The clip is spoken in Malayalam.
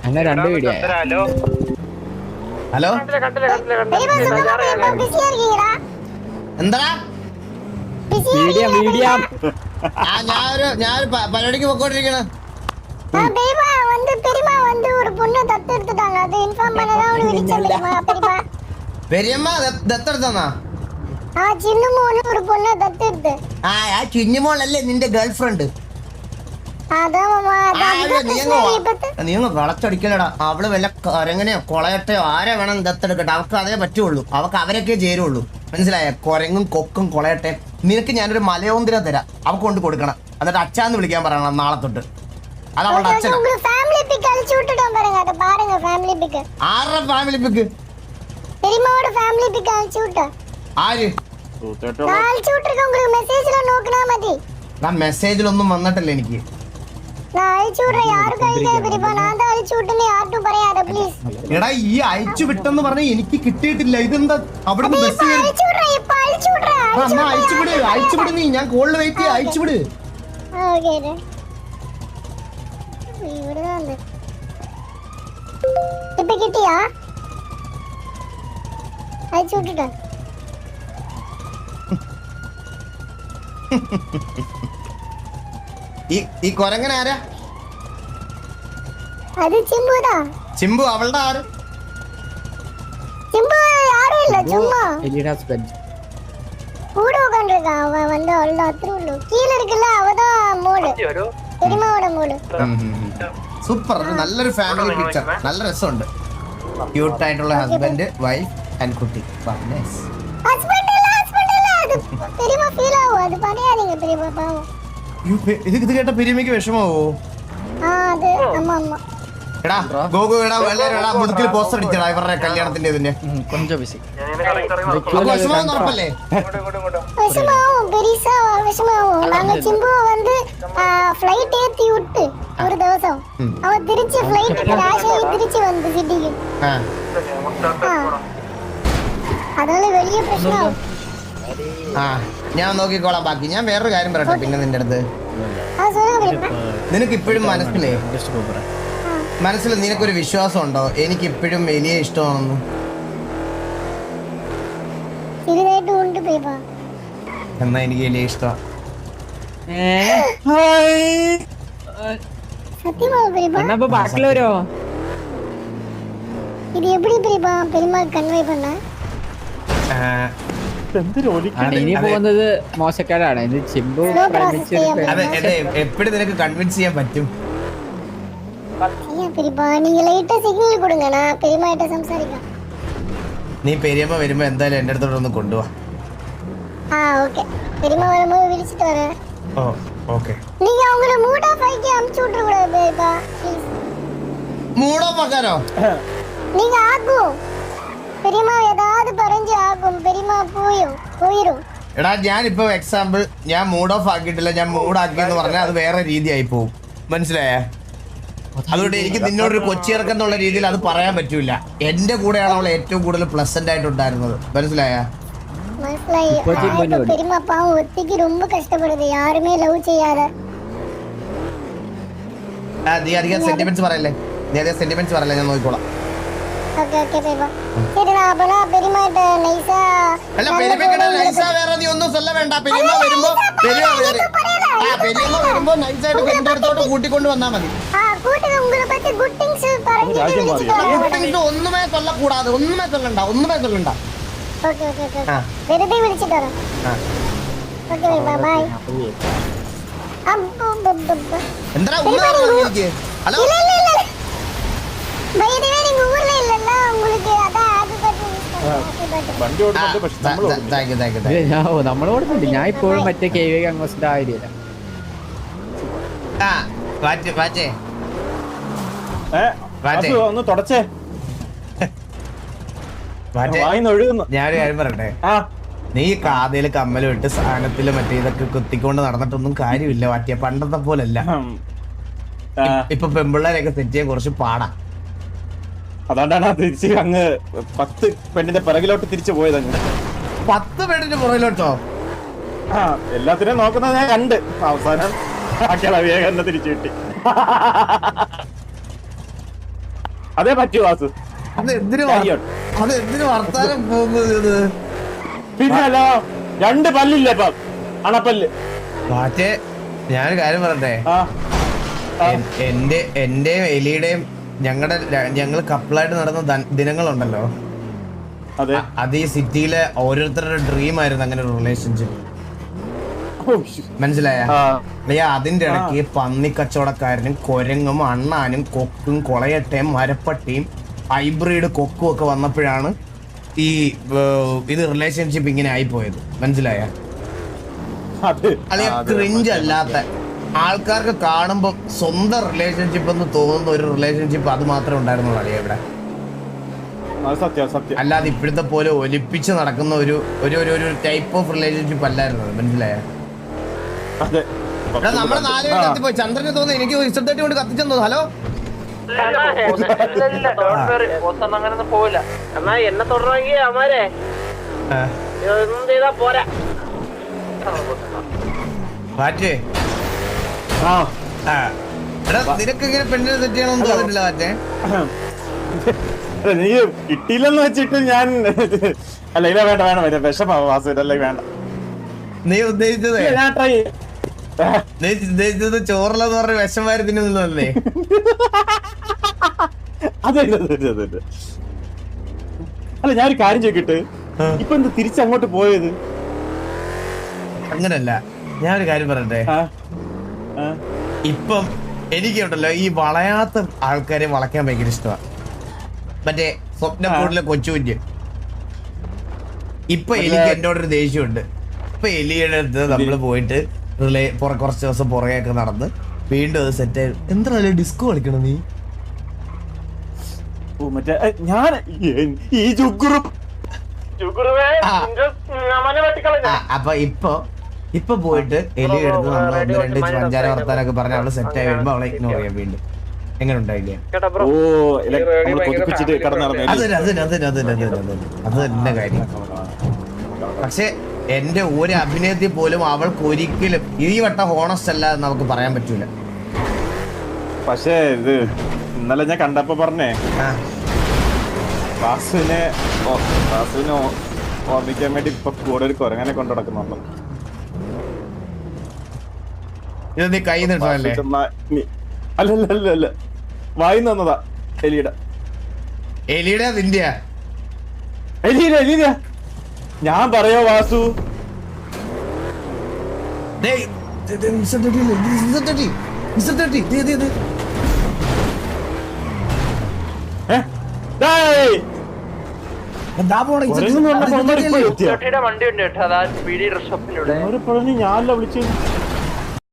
അങ്ങനെ രണ്ട് വീഡിയോ. ഹലോ എന്താ വീഡിയോ വീഡിയോ ഞാനൊരു പരിപാടിക്ക് പോയിക്കൊണ്ടിരിക്കണ. പെരിയമ്മ ദത്തെടുത്തന്നാ? ആ ചിന്നുമോളല്ലേ നിന്റെ ഗേൾ ഫ്രണ്ട്? നീ വളച്ചടിക്കലടാ. അവള് വല്ല കൊരങ്ങനെയോ കൊളയട്ടയോ ആരെ വേണം ദത്തെടുക്കട്ടെ. അവർക്ക് അതേ പറ്റുള്ളൂ. അവർക്ക് അവരൊക്കെ ചേരുള്ളൂ. മനസ്സിലായ? കൊരങ്ങും കൊക്കും കൊളയട്ടയും. നിനക്ക് ഞാനൊരു മലയോന്തിര തരാം. അവർക്ക് കൊണ്ട് കൊടുക്കണം. എന്നിട്ട് അച്ഛാന്ന് വിളിക്കാൻ പറയണം നാളെ തൊട്ട്. അത് അവളുടെ അച്ഛനാ. ആരുടെ ഫാമിലി പിക്ക്? ആര്? മെസ്സേജിലൊന്നും വന്നിട്ടില്ല എനിക്ക്. എടാ ഈ അയച്ചു വിട്ടെന്ന് പറഞ്ഞ എനിക്ക് കിട്ടിയിട്ടില്ല. ഇതെന്താ അവിടുന്ന് ബസ് അയച്ചുവിട് നീ. ഞാൻ കോളിൽ വെയിറ്റ് ചെയ്യാം. അയച്ചുവിട്. കിട്ടിയാ അയച്ചു വിട്ടിട്ടാ? ഈ കൊരങ്ങൻ ആരാ? അത് ചിമ്പുടാ. ചിമ്പു അവളുടെ ആര്? ചിമ്പു யாரும் சும்மா എലിയുടെ ഹസ്ബൻഡ് கூட உட்கார்ந்திருக்கா. அவ வந்து அவளோட அത്രேயுള്ളൂ. கீழ இருக்குல்ல அவதான் മോള്. പെരുമാവോட മോള്. സൂപ്പർ. നല്ലൊരു ഫാമിലി പിക്ചർ. നല്ല രസമുണ്ട്. ക്യൂട്ട് ആയിട്ടുള്ള ഹസ്ബൻഡ് വൈഫ് ആൻഡ് കുട്ടി. ഹസ്ബൻഡ് അല്ല അത് പെരുമാ ഫീൽ ആവോ? അത് പറയാനീங்க പെരുമാ പാവം. ഇത് കേട്ട പെരുമയ്ക്ക് വിഷമാവോ? അത് അമ്മ എടാ ഗോഗു എടാ എല്ലാരും എടാ മുതുക്കിൽ പോസ്റ്റർ അടിച്ചടാ ഇവരുടെ കല്യാണത്തിന്റെ ഇതിന്റെ. കൊഞ്ചം ബിസി വിഷമാവും ഉറപ്പല്ലേ? വിഷമാവും പെരീസ വിഷമാവും. நாங்க சிம்பு வந்து ഫ്ലൈറ്റ് ஏத்தி விட்டு ஒரு ദിവസം அவ തിരിച്ച് ഫ്ലൈറ്റ് ക്രാഷ് ആയി തിരിച്ച് വന്നു സിറ്റിക്ക്. അതാണ് വലിയ പ്രശ്നം. ഞാൻ നോക്കിക്കോളാം ബാക്കി. ഞാൻ വേറൊരു കാര്യം പറയട്ടെ പിന്നെ നിന്റെ അടുത്ത്. നിനക്ക് ഇപ്പോഴും മനസ്സിൽ നിനക്കൊരു വിശ്വാസം ഉണ്ടോ എനിക്ക് ഇപ്പോഴും വലിയ ഇഷ്ടമാണെന്ന്? എന്നാ എനിക്ക് വലിയ ഇഷ്ടമാണ്. ബാക്കിയുള്ളവരോ இது எப்படி பெரியமா கன்வே பண்ண? ഇനി പോകുന്നത് മോശക്കാരാണ്. ഇത് ചിമ്പു എപ്പോഴും നിനക്ക് കൺവിൻസ് ചെയ്യാൻ പറ്റും. നീ പെരിയമ്മ വരുമ്പോ എന്തായാലും എന്റെ അടുത്തോട്ട് ഒന്ന് കൊണ്ടുപോവാ. മൂഡ് ഓഫ് ആക്കാനോ? എടാ ഞാനിപ്പോ എക്സാമ്പിൾ ഞാൻ മൂഡ് ഓഫ് ആക്കിയിട്ടില്ല. ഞാൻ മൂഡ് ആക്കിയെന്ന് പറഞ്ഞാൽ അത് വേറെ രീതിയായി പോകും. മനസ്സിലായ? അതുകൊണ്ട് എനിക്ക് നിന്നോടൊരു കൊച്ചിയിറക്കം എന്നുള്ള രീതിയിൽ അത് പറയാൻ പറ്റൂല. എന്റെ കൂടെയാണ് അവൾ ഏറ്റവും കൂടുതൽ പ്ലസന്റ് ആയിട്ട് ഉണ്ടായിരുന്നത്. മനസ്സിലായ? നീ അധികം സെന്റിമെന്റ്സ് പറയല്ലേ. ഞാൻ നോക്കിക്കോളാം. നീ ഒന്നും சொல்ல വേണ്ട. പെരിയമ്മ വരുമ്പോ നൈസായിട്ട് എന്റെ അടുത്തോട്ട് കൂട്ടിക്കൊണ്ട് വന്നാ മതി. ഒന്നുമേ കൊല്ലക്കൂടാതെ. ഒന്നുമേ കൊല്ലണ്ട. എന്താ എനിക്ക്? ഹലോ നമ്മളോടുന്നുണ്ട്. ഞാൻ ഇപ്പോഴും മറ്റേ KV കങ്ങോസിന്റെ ആയില്ല. ഒന്ന് തുടച്ചേ. ഞാനൊരു കാര്യം പറയട്ടെ. നീ കാതയില് കമ്മലും ഇട്ട് സാധനത്തില് മറ്റേ ഇതൊക്കെ കുത്തിക്കൊണ്ട് നടന്നിട്ടൊന്നും കാര്യമില്ല. മറ്റേ പണ്ടത്തെ പോലല്ല. ഇപ്പൊ പെമ്പിള്ളേരൊക്കെ സെറ്റ് ചെയ്യാൻ കുറച്ച് പാടാ. അതുകൊണ്ടാണ് തിരിച്ച് അങ്ങ് 10 പെണ്ണിന്റെ പിറകിലോട്ട് തിരിച്ചു പോയത്. 10 പെണ്ണിന്റെ പുറകിലോട്ടോ? എല്ലാത്തിനും നോക്കുന്നത് ഞാൻ കണ്ട്. അവസാനം ബാക്കിയുള്ള വേഗം തന്നെ തിരിച്ചു കിട്ടി. അതേ പറ്റൂ വാസു. അതെന്തിനു വർത്താനം പോകുന്നത്? പിന്നല്ലോ 2 പല്ലില്ലേ ഇപ്പം, അണപ്പല്ല്. മാറ്റേ ഞാനൊരു കാര്യം പറയട്ടെ, ആ എന്റെയും എലിയുടെയും ഞങ്ങൾ കപ്പിളായിട്ട് നടന്ന ദിനങ്ങളുണ്ടല്ലോ, അതെ. അത് ഈ സിറ്റിയിലെ ഓരോരുത്തരുടെ ഡ്രീം ആയിരുന്നു അങ്ങനെ ഒരു റിലേഷൻഷിപ്പ്. മനസ്സിലായ? അതിന്റെ ഇടയ്ക്ക് പന്നി കച്ചവടക്കാരനും കുരങ്ങും അണ്ണാനും കൊക്കും കൊളയട്ടയും മരപ്പട്ടിയും ഹൈബ്രിഡ് കൊക്കും ഒക്കെ വന്നപ്പോഴാണ് ഈ ഇത് റിലേഷൻഷിപ്പ് ഇങ്ങനെ ആയിപ്പോയത്. മനസ്സിലായ? അല്ലെങ്കിൽ ക്രിഞ്ച് അല്ലാത്ത ആൾക്കാർക്ക് കാണുമ്പോ സ്വന്തം റിലേഷൻഷിപ്പ് എന്ന് തോന്നുന്ന ഒരു റിലേഷൻഷിപ്പ് അത് മാത്രമേ ഉണ്ടായിരുന്നുള്ളൂ അളിയ ഇവിടെ. അല്ലാതെ ഇപ്പോഴത്തെ പോലെ ഒലിപ്പിച്ച് നടക്കുന്ന ഒരു ടൈപ്പ് ഓഫ് റിലേഷൻഷിപ്പ് അല്ലായിരുന്നു. മനസ്സിലായ? നമ്മളെ 4 പേര് കത്തിപ്പോയി. ചന്ദ്രന് തോന്നുന്നു എനിക്ക് ഇഷ്ടത്തെ കൊണ്ട് കത്തിച്ചെന്ന് തോന്നുന്നു. ഹലോ അങ്ങനൊന്നും പോവില്ല. എന്നാ എന്നെ തുടരണമെങ്കിൽ അമാരെ ഇതൊന്നും ചെയ്താ പോരാ. മാറ്റേ നിനക്ക് ഇങ്ങനെ പെണ്ണിനെ സെറ്റ് ചെയ്യണമെന്ന് തോന്നിട്ടില്ല മാറ്റേ? നീ കിട്ടിയില്ലെന്ന് വെച്ചിട്ട് ഞാൻ അല്ല ഇല്ല വേണ്ട വേണ്ട വിഷമാവും വാസു, അല്ലേ വേണ്ട. നീ ഉദ്ദേശിച്ചത് ഞാൻ ട്രൈ ഉദ്ദേശിച്ചത് ചോറിലെന്ന് പറഞ്ഞ വിഷമാരി തിന്നുന്നല്ലേ? അതെ അല്ല ഞാനൊരു കാര്യം ചോദിക്കട്ടെ, ഇപ്പൊ എന്ത് തിരിച്ചങ്ങോട്ട് പോയത്? അങ്ങനല്ല, ഞാനൊരു കാര്യം പറയട്ടെ. ഇപ്പം എനിക്കുണ്ടല്ലോ ഈ വളയാത്ത ആൾക്കാരെ വളയ്ക്കാൻ ഭയങ്കര ഇഷ്ടമാണ്. മറ്റേ സ്വപ്നക്കൂടിലെ കൊച്ചുകുഞ്ഞ്. ഇപ്പൊ എനിക്ക് എന്നോടൊരു ദേഷ്യമുണ്ട്. ഇപ്പൊ എലിയുടെ അടുത്ത് നമ്മള് പോയിട്ട് കുറച്ച് ദിവസം പുറകെയൊക്കെ നടന്ന് വീണ്ടും അത് സെറ്റ് ആയി. എന്താ ഡിസ്കോ കളിക്കണം നീ? മറ്റേ ഞാൻ ഈ അപ്പൊ ഇപ്പൊ പോയിട്ട് എലിയുടെ അടുത്ത് നമ്മൾ 1-2 പഞ്ചാര വർത്താനൊക്കെ പറഞ്ഞ് അവള് സെറ്റ് ആയി വരുമ്പോ അവളെ ഇഗ്നോർ ചെയ്യാൻ വീണ്ടും. എങ്ങനെ ഉണ്ടായില്ലേ? അത് തന്നെ കാര്യം. പക്ഷെ എന്റെ ഒരു അഭിനയത്തിൽ പോലും അവൾക്ക് ഒരിക്കലും ഈ വട്ടം ഹോണസ്റ്റ് അല്ല എന്ന് നമുക്ക് പറയാൻ പറ്റൂല. പക്ഷേ ഇത് ഇന്നലെ ഞാൻ കണ്ടപ്പോ പറഞ്ഞേ, വാസുവിനെ ഓർമ്മിക്കാൻ വേണ്ടി ഇപ്പൊ കൂടെ ഒരു കുരങ്ങനെ കൊണ്ടു നടക്കുന്നുണ്ട്. ഇത് നീ കൈ നിട്ടല്ലേ? അല്ല വായി തന്നതാ എലിയുടെ. നിന്റെ എലിയുടെ ഞാൻ പറയോ വാസു? വണ്ടി ഉണ്ട് കേട്ടോ, അതാ സ്പീഡി ഡ്രസ് ഷോപ്പിലൂടെ. ഞാനല്ല വിളിച്ചു.